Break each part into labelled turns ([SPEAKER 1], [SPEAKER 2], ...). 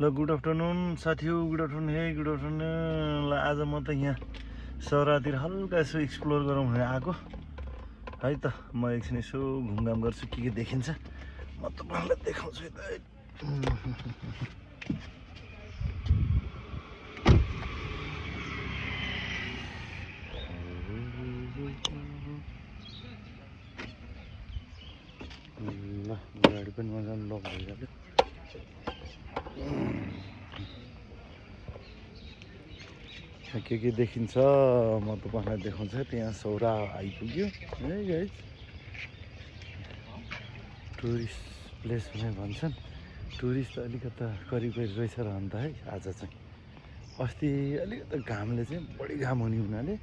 [SPEAKER 1] ल good afternoon साथीहरु, good afternoon. हे गुड आफ्टरनुन। ल आज म त यहाँ सहरतिर हल्का यसो एक्सप्लोर गरौँ भनेर आएको है त। म एकछिन यसो घुमघाम गर्छु, के देखिन्छ म तपाईहरुलाई देखाउँछु यता। ल गाडी पनि मजाले लक भइरहेको के देखिन्छ म तपाईहरुलाई देखाउँछु। त्यहाँ सौरा आइपुग्यो है गाइस। टुरिस्ट प्लेस भने भन्छन्, टुरिस्ट अलिकता करिब रहेछ र अन्त है। आज चाहिँ अस्ति अलिकति घामले चाहिँ बढी घाम हुने हुनाले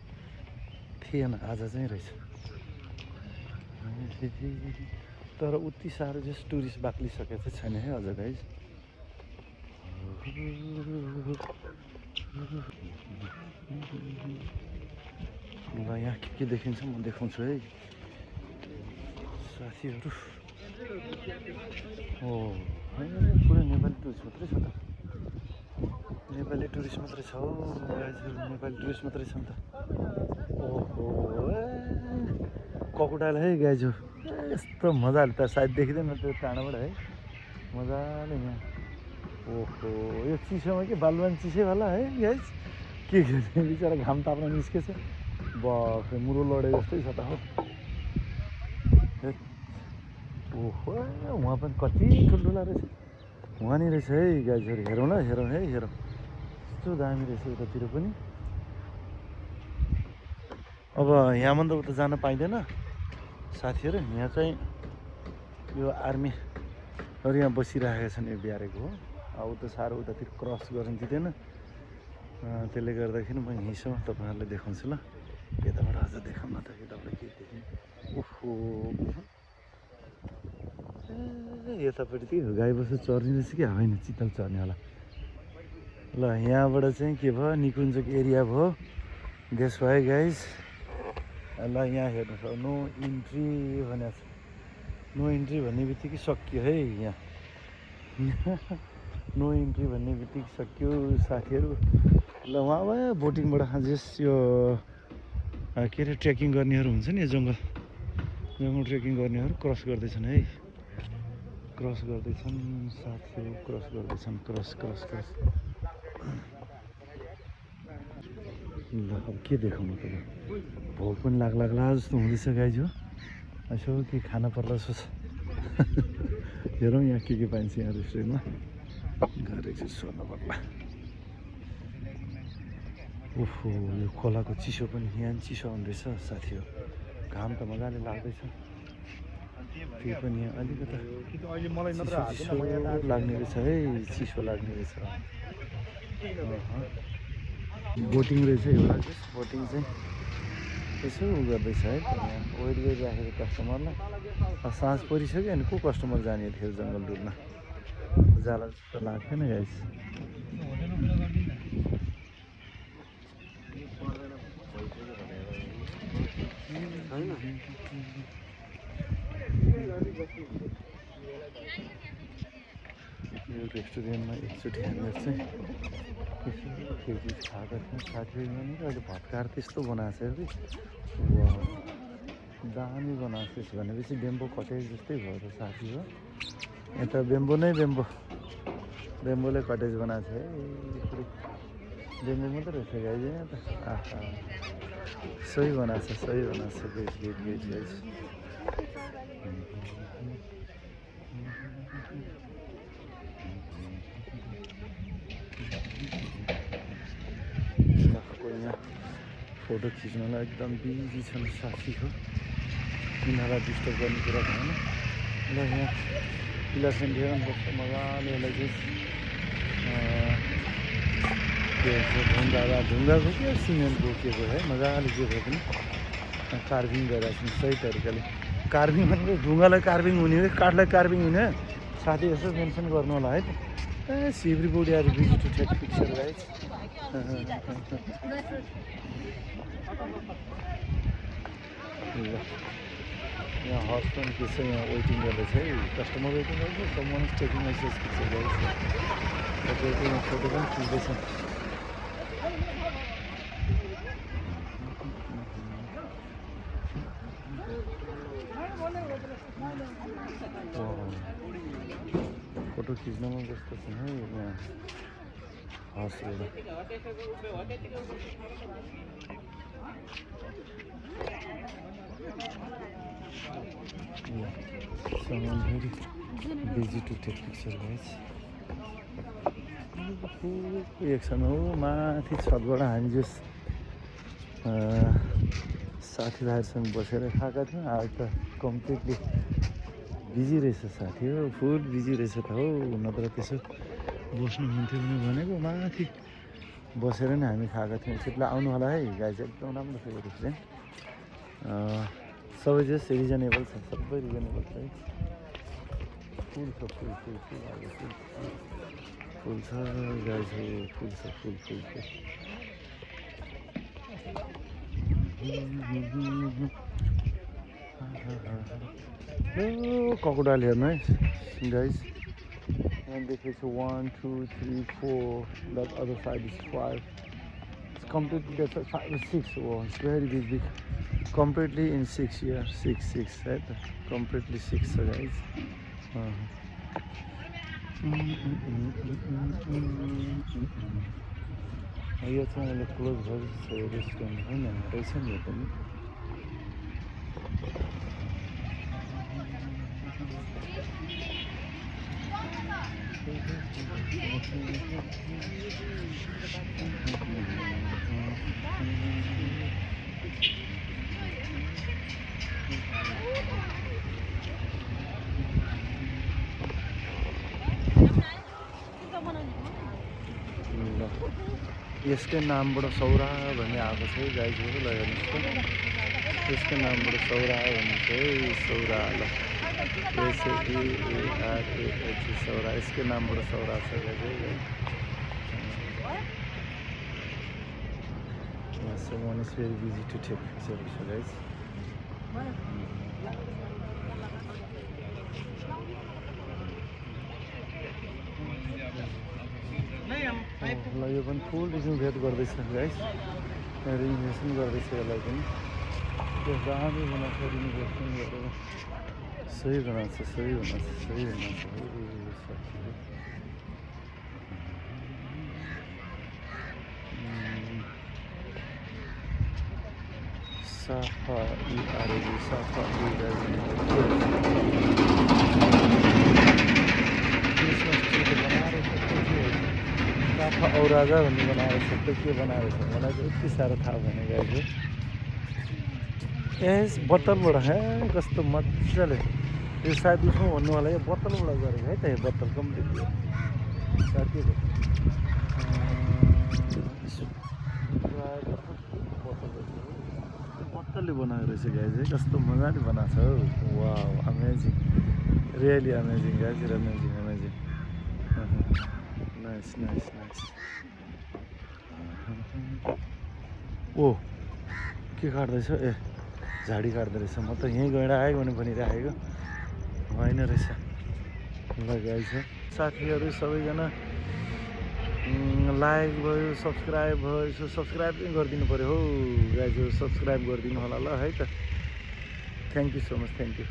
[SPEAKER 1] थिएन, आज चाहिँ रहेछ। तर उति साह्रो जस टुरिस्ट बाक्लिसकेको छैन है अझ गाइस। ल यहाँ के देखिन्छ म देखाउँछु है साथीहरु। ओ पुरै नेपाली टुरिस्ट मात्रै छ त, नेपाली टुरिस्ट मात्रै छ हौ गाइजहरु, नेपाली टुरिस्ट मात्रै छ नि त। ओहो ककुडाल है गाइजहरु, यस्तो मजाले त सायद देखिँदैन त्यो टाढाबाट है, मजाले यहाँ। ओहो यो चिसोमा के बालुवान चिसैवाला है गाइस। के बिचरा घाम ताप्न निस्केछ, बाफ्रे मुरो लडे जस्तै छ त हो। ओहो वहाँ पनि कति ठुल्ठुला रहेछ, वहाँनिर रहेछ है गाइजहरु। हेरौँ ल, हेरौँ है, हेरौँ यस्तो दामी रहेछ उतातिर पनि। अब यहाँ भन्दा उता जान पाइँदैन साथीहरु। यहाँ चाहिँ यो आर्मीहरु यहाँ बसिरहेका छन्, यो ब्यारेको हो। अब उता साह्रो उतातिर क्रस गर्न दिँदैन, त्यसले गर्दाखेरि म यहीँसम्म तपाईहरुलाई देखाउँछु ल। यताबाट अझ देखाउन त, यताबाट के देखिन्छ। ओहो यतापट्टि त्यो गाई बस्तु चर्ने रहेछ कि होइन, चितल चर्ने होला। ल यहाँबाट चाहिँ के भयो, निकुञ्जको एरिया भयो, गेस भयो गाइस। ल यहाँ हेर्नुहोस्, नो इन्ट्री भनेको छ। नो इन्ट्री भन्ने बित्तिकै सकियो है यहाँ। नो इन्ट्री भन्ने बित्तिकै सकियो साथीहरु। ल वहाँ बोटिङबाट जस यो के अरे ट्रेकिङ गर्नेहरू हुन्छ नि, जङ्गल ट्रेकिङ गर्नेहरू क्रस गर्दैछन् है, क्रस गर्दैछन् साथीहरु, क्रस गर्दैछन्, क्रस क्रस क्रस। ल अब के देखाउनु त, भोक पनि लाग्ला जस्तो हुँदैछ गाइज हो। यसो के खाना पर्ला जस्तो छ। हेरौँ यहाँ के पाइन्छ यहाँ रेस्टुरेन्टमा, गएर एकछिन सोध्नु पर्ला। ओहो यो खोलाको चिसो पनि यहाँ चिसो हुँदैछ साथीहरु, घाम त मजाले लाग्दैछ। त्यो पनि यहाँ अलिकता चिसो लाग्ने रहेछ है, चिसो लाग्ने रहेछ। बोटिङ रहेछ एउटा, बोटिङ चाहिँ यसो गर्दैछ है। यहाँ वेट गरिराखेको कस्टमरलाई, साँझ परिसक्यो अनि को कस्टमर जाने थियो जङ्गल टुरमा, जाला जस्तो लाग्दैन गाइस। यो रेस्टुरेन्टमा एकचोटि हामीहरू चाहिँ के चिज खाएका थियौँ साथीहरू। यहाँनिर अहिले भत्काएर त्यस्तो बनाएको छ कि दामी बनाएको छ। भनेपछि बेम्बो कटेज जस्तै भयो त साथी हो। यता बेम्बो नै बेम्बो, बेम्बोले कटेज बनाएको छ है। बेम्बो मात्रै रहेछ गाइज यहाँ त। आहा सही बनाएको छ, सही बनाएको छ गाइज गाइज। यहाँ फोटो खिच्नलाई एकदम बिजी छन् साथी हो, यिनीहरूलाई डिस्टर्ब गर्ने कुरा भएन। ल यहाँ पिलर सेन्टेरमा बस्छ मजाले। यसलाई चाहिँ के भन्छ ढुङ्गाको के सिमेन्टको के भयो है, मजाले के भयो पनि कार्भिङ गरेर छन् सही तरिकाले। कार्भिङ भनेको ढुङ्गालाई कार्भिङ हुने हो, काठलाई कार्भिङ हुने साथी, यसो मेन्सन गर्नु होला है त। Everybody are busy to take picture guys. यहाँ हर्स पनि के छ, यहाँ वेटिङ गर्दैछ है, कस्टमर वेटिङ गर्दैछ। Someone is taking a picture guys. तपाईँको फोटो पनि खिच्दैछ। फोटो खिच्नमा जस्तो छ है यहाँ हर्सबाट। Someone very busy to take picture, guys. एकछिन हो माथि छतबाट हामी जस साथीभाइहरूसँग बसेर खाएका थियौँ। आज त कम्प्लिटली बिजी रहेछ साथी हो, फुल बिजी रहेछ त हो। नत्र त्यसो बस्नु हुन्थ्यो भनेको माथि बसेर नै हामी खाएका थियौँ। चिप्ला आउनु होला है गाइज, एकदम राम्रो छ यो रेस्टुरेन्ट। सबै जस रिजनेबल छ, सबै रिजनेबल छ है। फुल छ, फुल फुल फुल अहिले फुल फुल छ गाइज, फुल छ, फुल फुल फुल। crocodile here, nice guys. And this is 1 2 3 4, that other side is 5. It's completely that's 5 or 6. Oh, it's very big completely in 6 here. 6 right, completely 6 guys. यो चाहिँ अहिले क्लोज भइरहेछ यो रेस्टुरेन्ट होइन रहेछ नि यो पनि। यसकै नामबाट सौरा भन्ने आएको छ है गाइजहरू, ल हेर्नुहोस् त यसकै नामबाट सौरा भन्ने छ है, सौरा ल SAURAH सौरा, यसकै नामबाट सौरा छ गाइज है। Someone is very busy to take picture also guys. ल यो पनि फुल रिजोभेट गर्दैछ गाइस, रिनोभेसन गर्दैछ यसलाई पनि। त्यो दामी बनाएको रिनोभेसन गरेर सही बनाएको छ, सही बनाएको छ, सही बनाएको छ। साफा ERAG, साफा ERAG साफा औराजा भन्ने बनाएर छ। त्यो के बनाएर छ मलाई चाहिँ यति साह्रो थाहा भएन गाइज। यस बोतलबाट है कस्तो मजाले, यो सायद उसमा भन्नु होला यो बोतलबाट गरेको है त, यो बोतल कम्प्लिट साथीको बोतलले बनाएको रहेछ गाइज है, कस्तो मजाले बनाएको छ हौ। Wow amazing, really amazing guys, amazing amazing. Nice nice nice. ओ के काट्दैछ? ए झाडी काट्दो रहेछ। म त यहीँ गएर आयो भने भनिराखेको होइन रहेछ। ल गाइज साथीहरू सबैजना लाइक भयो, सब्सक्राइब भयो, यसो सब्सक्राइब पनि गरिदिनु पऱ्यो हौ गाइज, सब्सक्राइब गरिदिनु होला ल है त। Thank you so much, thank you.